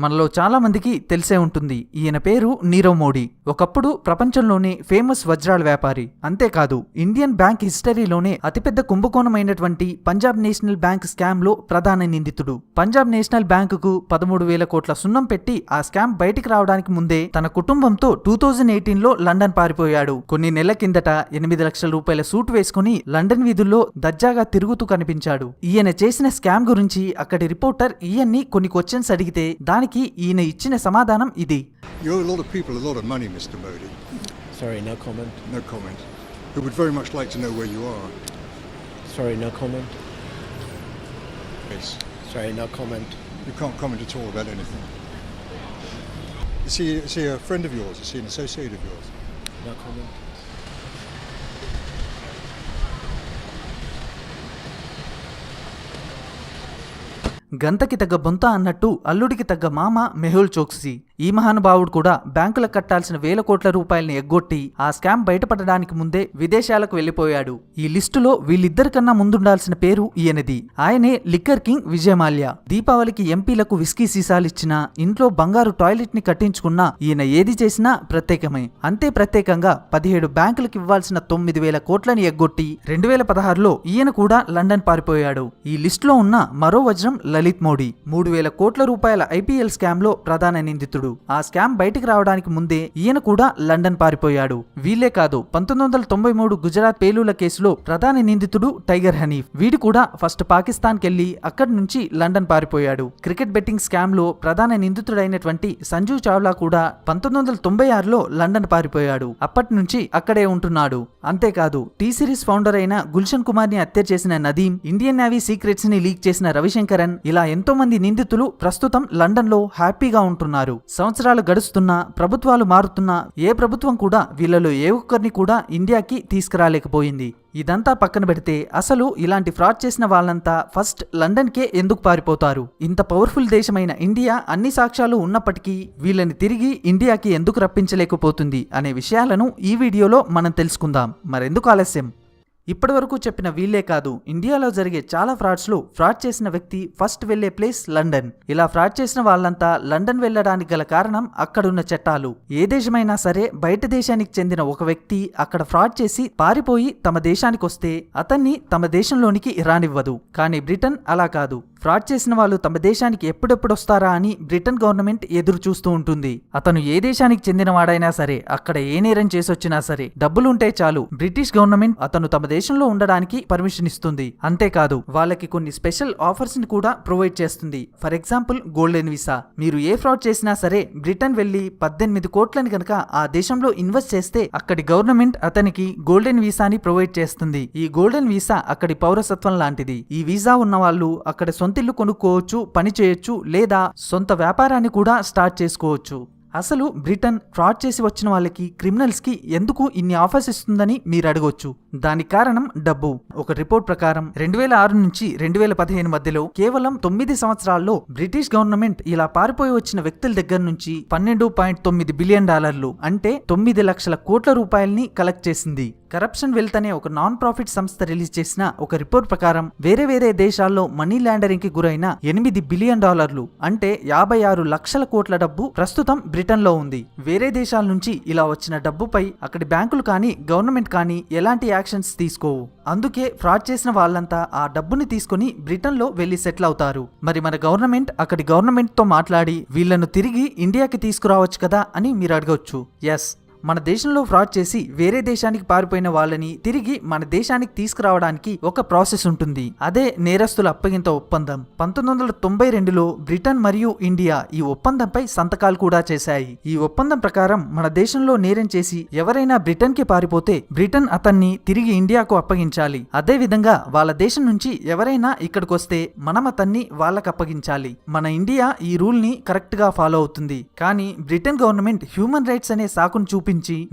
మనలో చాలా మందికి తెలిసే ఉంటుంది. ఈయన పేరు నీరవ్ మోడీ. ఒకప్పుడు ప్రపంచంలోనే ఫేమస్ వజ్రాల వ్యాపారి. అంతేకాదు ఇండియన్ బ్యాంక్ హిస్టరీలోనే అతిపెద్ద కుంభకోణమైనటువంటి పంజాబ్ నేషనల్ బ్యాంక్ స్కామ్ లో ప్రధాన నిందితుడు. పంజాబ్ నేషనల్ బ్యాంక్ కు 13,000 కోట్ల సున్నం పెట్టి ఆ స్కామ్ బయటికి రావడానికి ముందే తన కుటుంబంతో 2018లో లండన్ పారిపోయాడు. కొన్ని నెలల కిందట 8 లక్షల రూపాయల సూట్ వేసుకుని లండన్ వీధుల్లో దర్జాగా తిరుగుతూ కనిపించాడు. ఈయన చేసిన స్కామ్ గురించి అక్కడి రిపోర్టర్ ఈయన్ని కొన్ని క్వశ్చన్స్ అడిగితే దానికి ఈయన ఇచ్చిన సమాధానం ఇది. You owe a lot of people a lot of money, Mr. Modi. Sorry, no comment. No comment. We would very much like to know where you are. Sorry, no comment. Yes. Sorry, no comment. You can't comment at all about anything. Is he a friend of yours? Is he an associate of yours? No comment. గంతకి తగ్గ బొంత అన్నట్టు అల్లుడికి తగ్గ మామ మెహుల్ చోక్సీ. ఈ మహానుభావుడు కూడా బ్యాంకులకు కట్టాల్సిన 1,000 కోట్ల రూపాయలని ఎగ్గొట్టి ఆ స్కామ్ బయటపడడానికి ముందే విదేశాలకు వెళ్లిపోయాడు. ఈ లిస్టులో వీళ్ళిద్దరికన్నా ముందుండాల్సిన పేరు ఈయనది. ఆయనే లిక్కర్ కింగ్ విజయ్ మాల్యా. దీపావళికి ఎంపీలకు విస్కీ సీసాలిచ్చినా, ఇంట్లో బంగారు టాయిలెట్ ని కట్టించుకున్నా ఈయన ఏది చేసినా ప్రత్యేకమే. అంతే ప్రత్యేకంగా 17 బ్యాంకులకు ఇవ్వాల్సిన 9,000 కోట్లని ఎగ్గొట్టి 2016లో ఈయన కూడా లండన్ పారిపోయాడు. ఈ లిస్టులో ఉన్న మరో వజ్రం లలిత్ మోడీ. 3,000 కోట్ల రూపాయల ఐపీఎల్ స్కామ్ లో ప్రధాన నిందితుడు. ఆ స్కామ్ బయటికి రావడానికి ముందే ఈయన కూడా లండన్ పారిపోయాడు. వీళ్ళే కాదు, 1993 గుజరాత్ పేలుళ్ల కేసులో ప్రధాన నిందితుడు టైగర్ హనీఫ్. వీడు కూడా ఫస్ట్ పాకిస్తాన్ కెళ్లి అక్కడి నుంచి లండన్ పారిపోయాడు. క్రికెట్ బెట్టింగ్ స్కామ్ లో ప్రధాన నిందితుడైనటువంటి సంజు చావ్లా కూడా 1996లో లండన్ పారిపోయాడు. అప్పటి నుంచి అక్కడే ఉంటున్నాడు. అంతేకాదు టీ సిరీస్ ఫౌండర్ అయిన గుల్షన్ కుమార్ ని హత్య చేసిన నదీం, ఇండియన్ నేవీ సీక్రెట్స్ ని లీక్ చేసిన రవిశంకరన్, ఇలా ఎంతో మంది నిందితులు ప్రస్తుతం లండన్ లో హ్యాపీగా ఉంటున్నారు. సంవత్సరాలు గడుస్తున్నా, ప్రభుత్వాలు మారుతున్నా, ఏ ప్రభుత్వం కూడా వీళ్ళలో ఏ ఒక్కరిని కూడా ఇండియాకి తీసుకురాలేకపోయింది. ఇదంతా పక్కన పెడితే అసలు ఇలాంటి ఫ్రాడ్ చేసిన వాళ్ళంతా ఫస్ట్ లండన్కే ఎందుకు పారిపోతారు? ఇంత పవర్ఫుల్ దేశమైన ఇండియా అన్ని సాక్ష్యాలు ఉన్నప్పటికీ వీళ్ళని తిరిగి ఇండియాకి ఎందుకు రప్పించలేకపోతుంది అనే విషయాలను ఈ వీడియోలో మనం తెలుసుకుందాం. మరెందుకు ఆలస్యం? ఇప్పటివరకు చెప్పిన వీళ్ళే కాదు, ఇండియాలో జరిగే చాలా ఫ్రాడ్స్ లో ఫ్రాడ్ చేసిన వ్యక్తి ఫస్ట్ వెళ్లే ప్లేస్ లండన్. ఇలా ఫ్రాడ్ చేసిన వాళ్ళంతా లండన్ వెళ్లడానికి గల కారణం అక్కడున్న చట్టాలు. ఏ దేశమైనా సరే బయట దేశానికి చెందిన ఒక వ్యక్తి అక్కడ ఫ్రాడ్ చేసి పారిపోయి తమ దేశానికి వస్తే అతన్ని తమ దేశంలోనికి రానివ్వదు. కానీ బ్రిటన్ అలా కాదు. ఫ్రాడ్ చేసిన వాళ్ళు తమ దేశానికి ఎప్పుడెప్పుడు వస్తారా అని బ్రిటన్ గవర్నమెంట్ ఎదురు చూస్తూ ఉంటుంది. అతను ఏ దేశానికి చెందిన వాడైనా సరే, అక్కడ ఏ నేరం చేసొచ్చినా సరే, డబ్బులుంటే చాలు బ్రిటిష్ గవర్నమెంట్ అతను తమ దేశంలో ఉండడానికి పర్మిషన్ ఇస్తుంది. అంతేకాదు వాళ్ళకి కొన్ని స్పెషల్ ఆఫర్స్ ని కూడా ప్రొవైడ్ చేస్తుంది. For example golden visa. మీరు ఏ ఫ్రాడ్ చేసినా సరే బ్రిటన్ వెళ్లి 18 కోట్లని గనక ఆ దేశంలో ఇన్వెస్ట్ చేస్తే అక్కడి గవర్నమెంట్ అతనికి గోల్డెన్ వీసాని ప్రొవైడ్ చేస్తుంది. ఈ గోల్డెన్ వీసా అక్కడి పౌరసత్వం లాంటిది. ఈ వీసా ఉన్న వాళ్ళు అక్కడ సొంతిల్లు కొనుక్కోవచ్చు, పని చేయొచ్చు, లేదా సొంత వ్యాపారాన్ని కూడా స్టార్ట్ చేసుకోవచ్చు. అసలు బ్రిటన్ ఫ్రాడ్ చేసి వచ్చిన వాళ్ళకి, క్రిమినల్స్ కి ఎందుకు ఇన్ని ఆఫర్స్ ఇస్తుందని మీరు అడగొచ్చు. దానికి కారణం డబ్బు. ఒక రిపోర్ట్ ప్రకారం 2006 నుంచి 2015 మధ్యలో కేవలం 9 సంవత్సరాల్లో బ్రిటిష్ గవర్నమెంట్ ఇలా పారిపోయి వచ్చిన వ్యక్తుల దగ్గర నుంచి $12.9 బిలియన్ అంటే 9 లక్షల కోట్ల రూపాయల్ని కలెక్ట్ చేసింది. కరప్షన్ వెల్త్ అనే ఒక నాన్ ప్రాఫిట్ సంస్థ రిలీజ్ చేసిన ఒక రిపోర్ట్ ప్రకారం వేరే దేశాల్లో మనీ లాండరింగ్ కి గురైన $8 బిలియన్ అంటే 56 లక్షల కోట్ల డబ్బు ప్రస్తుతం బ్రిటన్ లో ఉంది. వేరే దేశాల నుంచి ఇలా వచ్చిన డబ్బుపై అక్కడి బ్యాంకులు కానీ గవర్నమెంట్ కానీ ఎలాంటి యాక్షన్స్ తీసుకోవు. అందుకే ఫ్రాడ్ చేసిన వాళ్ళంతా ఆ డబ్బుని తీసుకుని బ్రిటన్ లో వెళ్లి సెటిల్ అవుతారు. మరి మన గవర్నమెంట్ అక్కడి గవర్నమెంట్ తో మాట్లాడి వీళ్లను తిరిగి ఇండియాకి తీసుకురావచ్చు కదా అని మీరు అడగవచ్చు. ఎస్, మన దేశంలో ఫ్రాడ్ చేసి వేరే దేశానికి పారిపోయిన వాళ్ళని తిరిగి మన దేశానికి తీసుకురావడానికి ఒక ప్రాసెస్ ఉంటుంది. అదే నేరస్తుల అప్పగింత ఒప్పందం. 1992లో బ్రిటన్ మరియు ఇండియా ఈ ఒప్పందంపై సంతకాలు కూడా చేశాయి. ఈ ఒప్పందం ప్రకారం మన దేశంలో నేరం చేసి ఎవరైనా బ్రిటన్ కి పారిపోతే బ్రిటన్ అతన్ని తిరిగి ఇండియాకు అప్పగించాలి. అదే విధంగా వాళ్ళ దేశం నుంచి ఎవరైనా ఇక్కడికి వస్తే మనం అతన్ని వాళ్ళకి అప్పగించాలి. మన ఇండియా ఈ రూల్ ని కరెక్ట్ గా ఫాలో అవుతుంది. కానీ బ్రిటన్ గవర్నమెంట్ హ్యూమన్ రైట్స్ అనే సాకును చూపి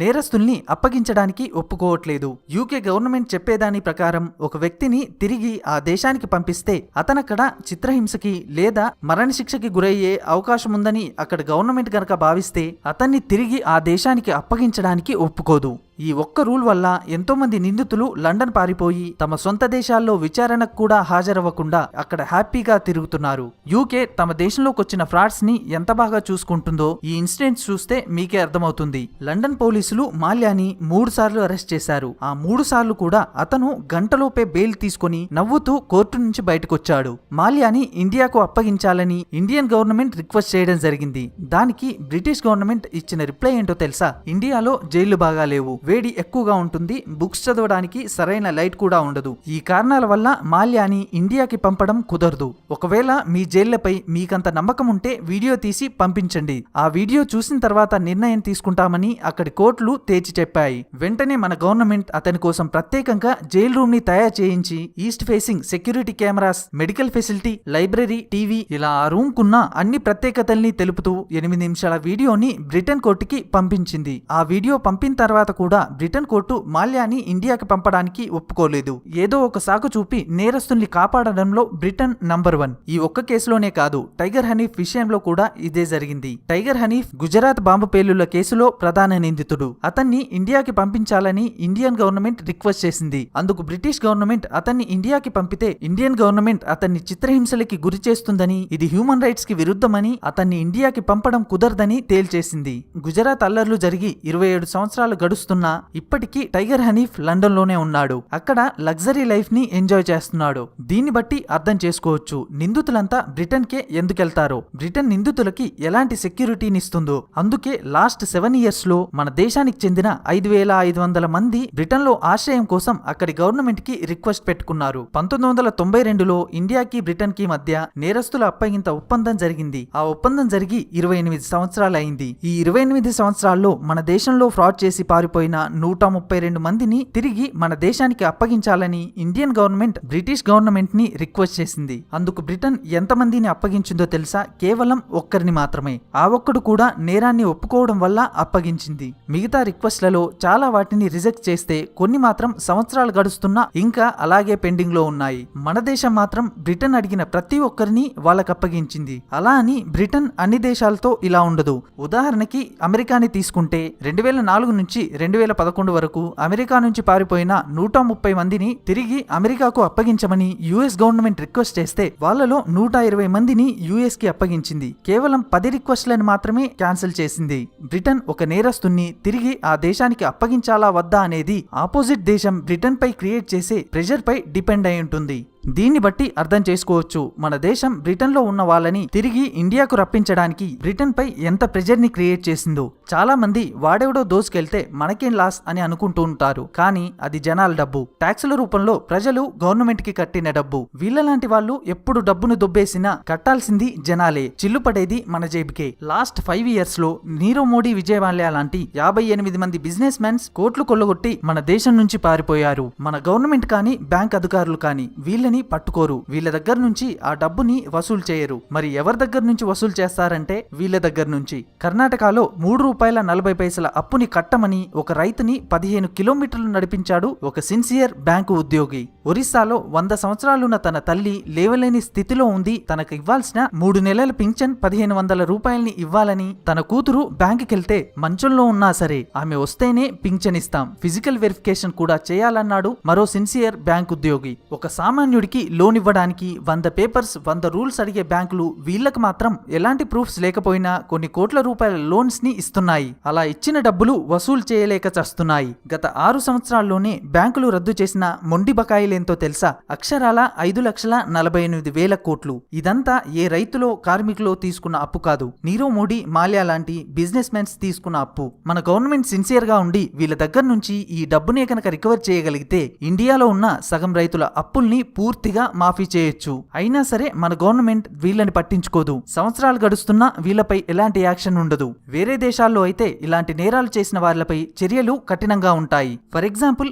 నేరస్తుల్ని అప్పగించడానికి ఒప్పుకోవట్లేదు. యూకే గవర్నమెంట్ చెప్పేదాని ప్రకారం ఒక వ్యక్తిని తిరిగి ఆ దేశానికి పంపిస్తే అతనక్కడ చిత్రహింసకి లేదా మరణశిక్షకి గురయ్యే అవకాశం ఉందని అక్కడ గవర్నమెంట్ గనక భావిస్తే అతన్ని తిరిగి ఆ దేశానికి అప్పగించడానికి ఒప్పుకోదు. ఈ ఒక్క రూల్ వల్ల ఎంతో మంది నిందితులు లండన్ పారిపోయి తమ సొంత దేశాల్లో విచారణకు కూడా హాజరవ్వకుండా అక్కడ హ్యాపీగా తిరుగుతున్నారు. యూకే తమ దేశంలోకి వచ్చిన ఫ్రాడ్స్ ని ఎంత బాగా చూసుకుంటుందో ఈ ఇన్సిడెంట్స్ చూస్తే మీకే అర్థమవుతుంది. లండన్ పోలీసులు మాల్యాని 3 సార్లు అరెస్ట్ చేశారు. ఆ 3 సార్లు కూడా అతను గంటలోపే బెయిల్ తీసుకుని నవ్వుతూ కోర్టు నుంచి బయటకొచ్చాడు. మాల్యాని ఇండియాకు అప్పగించాలని ఇండియన్ గవర్నమెంట్ రిక్వెస్ట్ చేయడం జరిగింది. దానికి బ్రిటిష్ గవర్నమెంట్ ఇచ్చిన రిప్లై ఏంటో తెలుసా? ఇండియాలో జైళ్లు బాగా లేవు, వేడి ఎక్కువగా ఉంటుంది, బుక్స్ చదవడానికి సరైన లైట్ కూడా ఉండదు. ఈ కారణాల వల్ల మాల్యాని ఇండియాకి పంపడం కుదరదు. ఒకవేళ మీ జైళ్లపై మీకంత నమ్మకం ఉంటే వీడియో తీసి పంపించండి. ఆ వీడియో చూసిన తర్వాత నిర్ణయం తీసుకుంటామని అక్కడి కోర్టులు తేల్చి చెప్పాయి. వెంటనే మన గవర్నమెంట్ అతని కోసం ప్రత్యేకంగా జైల్ రూమ్ ని తయారు చేయించి east facing security cameras, medical facility, library, TV ఇలా ఆ రూమ్ కున్న అన్ని ప్రత్యేకతల్ని తెలుపుతూ 8 నిమిషాల వీడియోని బ్రిటన్ కోర్టుకి పంపించింది. ఆ వీడియో పంపిన తర్వాత కూడా బ్రిటన్ కోర్టు మాల్యాని ఇండియాకి పంపడానికి ఒప్పుకోలేదు. ఏదో ఒక సాకు చూపి నేరస్తుల్ని కాపాడడంలో బ్రిటన్ నంబర్ 1. ఈ ఒక్క కేసులోనే కాదు, టైగర్ హనీఫ్ విషయంలో కూడా ఇదే జరిగింది. టైగర్ హనీఫ్ గుజరాత్ బాంబు పేలుళ్ల కేసులో ప్రధాన నిందితుడు. అతన్ని ఇండియాకి పంపించాలని ఇండియన్ గవర్నమెంట్ రిక్వెస్ట్ చేసింది. అందుకు బ్రిటిష్ గవర్నమెంట్ అతన్ని ఇండియాకి పంపితే ఇండియన్ గవర్నమెంట్ అతన్ని చిత్రహింసలకి గురి చేస్తుందని, ఇది హ్యూమన్ రైట్స్ కి విరుద్ధమని, అతన్ని ఇండియాకి పంపడం కుదరదని తేల్చేసింది. గుజరాత్ అల్లర్లు జరిగి 27 సంవత్సరాలు గడుస్తున్నా ఇప్పటికీ టైగర్ హనీఫ్ లండన్ లోనే ఉన్నాడు. అక్కడ లగ్జరీ లైఫ్ ని ఎంజాయ్ చేస్తున్నాడు. దీన్ని బట్టి అర్థం చేసుకోవచ్చు నిందితులంతా బ్రిటన్ కే ఎందుకెళ్తారో, బ్రిటన్ నిందితులకి ఎలాంటి సెక్యూరిటీని ఇస్తుందో. అందుకే లాస్ట్ 7 ఇయర్స్ లో మన దేశానికి చెందిన 5500 మంది బ్రిటన్ లో ఆశ్రయం కోసం అక్కడి గవర్నమెంట్ కి రిక్వెస్ట్ పెట్టుకున్నారు. 1992లో ఇండియాకి బ్రిటన్ కి మధ్య నేరస్తుల అప్పగింత ఒప్పందం జరిగింది. ఆ ఒప్పందం జరిగి 28 సంవత్సరాలు అయింది. ఈ 28 సంవత్సరాల్లో మన దేశంలో ఫ్రాడ్ చేసి పారిపోయిన 132 మందిని తిరిగి మన దేశానికి అప్పగించాలని ఇండియన్ గవర్నమెంట్ బ్రిటిష్ గవర్నమెంట్ ని రిక్వెస్ట్ చేసింది. అందుకు బ్రిటన్ ఎంతమందిని అప్పగించిందో తెలుసా? కేవలం ఒక్కరిని మాత్రమే. ఆ ఒక్కడు కూడా నేరాన్ని ఒప్పుకోవడం వల్ల అప్పగించింది. మిగతా రిక్వెస్ట్లలో చాలా వాటిని రిజెక్ట్ చేస్తే కొన్ని మాత్రం సంవత్సరాలు గడుస్తున్నా ఇంకా అలాగే పెండింగ్ లో ఉన్నాయి. మన దేశం మాత్రం బ్రిటన్ అడిగిన ప్రతి ఒక్కరిని వాళ్ళకి అప్పగించింది. అలా అని బ్రిటన్ అన్ని దేశాలతో ఇలా ఉండదు. ఉదాహరణకి అమెరికాని తీసుకుంటే 2004 నుంచి 2011 వరకు అమెరికా నుంచి పారిపోయిన 130 మందిని తిరిగి అమెరికాకు అప్పగించమని యుఎస్ గవర్నమెంట్ రిక్వెస్ట్ చేస్తే వాళ్ళలో 120 మందిని యుఎస్ కి అప్పగించింది. కేవలం 10 రిక్వెస్ట్లను మాత్రమే క్యాన్సిల్ చేసింది. బ్రిటన్ ఒక నేరస్తుని తిరిగి ఆ దేశానికి అప్పగించాలా వద్దా అనేది ఆపోజిట్ దేశం బ్రిటన్ పై క్రియేట్ చేసే ప్రెషర్ పై డిపెండ్ అయి ఉంటుంది. దీన్ని బట్టి అర్థం చేసుకోవచ్చు మన దేశం బ్రిటన్ లో ఉన్న వాళ్ళని తిరిగి ఇండియాకు రప్పించడానికి బ్రిటన్ పై ఎంత ప్రెజర్ ని క్రియేట్ చేసిందో. చాలా మంది వాడెవడో దోసుకెళ్తే మనకేం లాస్ అని అనుకుంటూ ఉంటారు. కానీ అది జనాల డబ్బు, ట్యాక్సుల రూపంలో ప్రజలు గవర్నమెంట్ కి కట్టిన డబ్బు. వీళ్ళలాంటి వాళ్ళు ఎప్పుడు డబ్బును దొబ్బేసినా కట్టాల్సింది జనాలే, చిల్లు పడేది మన జేబుకే. లాస్ట్ 5 ఇయర్స్ లో నీరవ్ మోడీ, విజయ్ మాల్యా లాంటి 58 మంది బిజినెస్ మెన్స్ కోట్లు కొల్లగొట్టి మన దేశం నుంచి పారిపోయారు. మన గవర్నమెంట్ కానీ బ్యాంక్ అధికారులు కానీ వీళ్ళని పట్టుకోరు. వీళ్ళ దగ్గర నుంచి ఆ డబ్బుని వసూలు చేయరు. మరి ఎవరి దగ్గర నుంచి వసూలు చేస్తారంటే వీళ్ళ దగ్గర నుంచి. కర్ణాటకలో ₹3.40 అప్పుని కట్టమని ఒక రైతుని 15 కిలోమీటర్లు నడిపించాడు ఒక సిన్సియర్ బ్యాంకు ఉద్యోగి. ఒరిస్సాలో 100 సంవత్సరాలున్న తన తల్లి లేవలేని స్థితిలో ఉంది. తనకు ఇవ్వాల్సిన 3 నెలల పింఛన్ ₹1500 ఇవ్వాలని తన కూతురు బ్యాంకుకెళ్తే మంచంలో ఉన్నా సరే ఆమె వస్తేనే పింఛన్ ఇస్తాం, ఫిజికల్ వెరిఫికేషన్ కూడా చేయాలన్నాడు మరో సిన్సియర్ బ్యాంక్ ఉద్యోగి. ఒక సామాన్యుడికి లోన్ ఇవ్వడానికి 100 పేపర్స్ 100 రూల్స్ అడిగే బ్యాంకులు వీళ్ళకి మాత్రం ఎలాంటి ప్రూఫ్స్ లేకపోయినా కొన్ని కోట్ల రూపాయల లోన్స్ ని ఇస్తున్నాయి. అలా ఇచ్చిన డబ్బులు వసూలు చేయలేక చస్తున్నాయి. గత 6 సంవత్సరాల్లోనే బ్యాంకులు రద్దు చేసిన మొండి బకాయిలేంతో తెలుసా? అక్షరాల 5,48,000 కోట్లు. ఇదంతా ఏ రైతులో కార్మికులో తీసుకున్న అప్పు కాదు, నీరవ్ మోడీ, మాల్యా లాంటి బిజినెస్ మెన్స్ తీసుకున్న అప్పు. మన గవర్నమెంట్ సిన్సియర్ గా ఉండి వీళ్ళ దగ్గర నుంచి ఈ డబ్బునే కనుక రికవర్ చేయగలిగితే ఇండియాలో ఉన్న సగం రైతుల అప్పుల్ని పూర్తిగా మాఫీ చేయొచ్చు. అయినా సరే మన గవర్నమెంట్ వీళ్ళని పట్టించుకోదు. సంవత్సరాలు గడుస్తున్నా వీళ్ళపై ఎలాంటి యాక్షన్ ఉండదు. వేరే దేశాల్లో అయితే ఇలాంటి నేరాలు చేసిన వారిపై చర్యలు కఠినంగా ఉంటాయి. ఫర్ ఎగ్జాంపుల్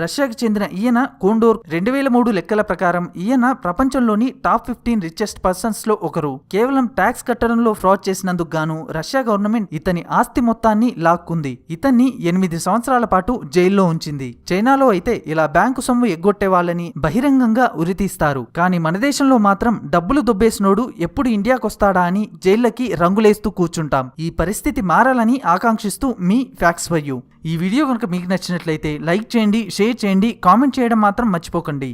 రష్యాకి చెందిన ఈయన జోన్ డోర్ 2003 లెక్కల ప్రకారం ఈయన ప్రపంచంలోని టాప్ 15 రిచెస్ట్ పర్సన్స్ లో ఒకరు. కేవలం ట్యాక్స్ కట్టడంలో ఫ్రాడ్ చేసినందుకు గాను రష్యా గవర్నమెంట్ ఇతని ఆస్తి మొత్తాన్ని లాక్కుంది. ఇతన్ని 8 సంవత్సరాల పాటు జైల్లో ఉంచింది. చైనాలో అయితే ఇలా బ్యాంకు సొమ్ము ఎగ్గొట్టే వాళ్ళని బహిరంగంగా ఉరితీస్తారు. కానీ మన దేశంలో మాత్రం డబ్బులు దొబ్బేసినోడు ఎప్పుడు ఇండియాకొస్తాడా అని జైళ్లకి రంగులేస్తూ కూర్చుంటాం. ఈ పరిస్థితి మారాలని ఆకాంక్షిస్తూ మీ ఫ్యాక్ట్స్ ఫర్ యూ. ఈ వీడియో కనుక మీకు నచ్చినట్లయితే లైక్ చేయండి, షేర్ చేయండి, కామెంట్ చేయడం మాత్రం మర్చిపోకండి.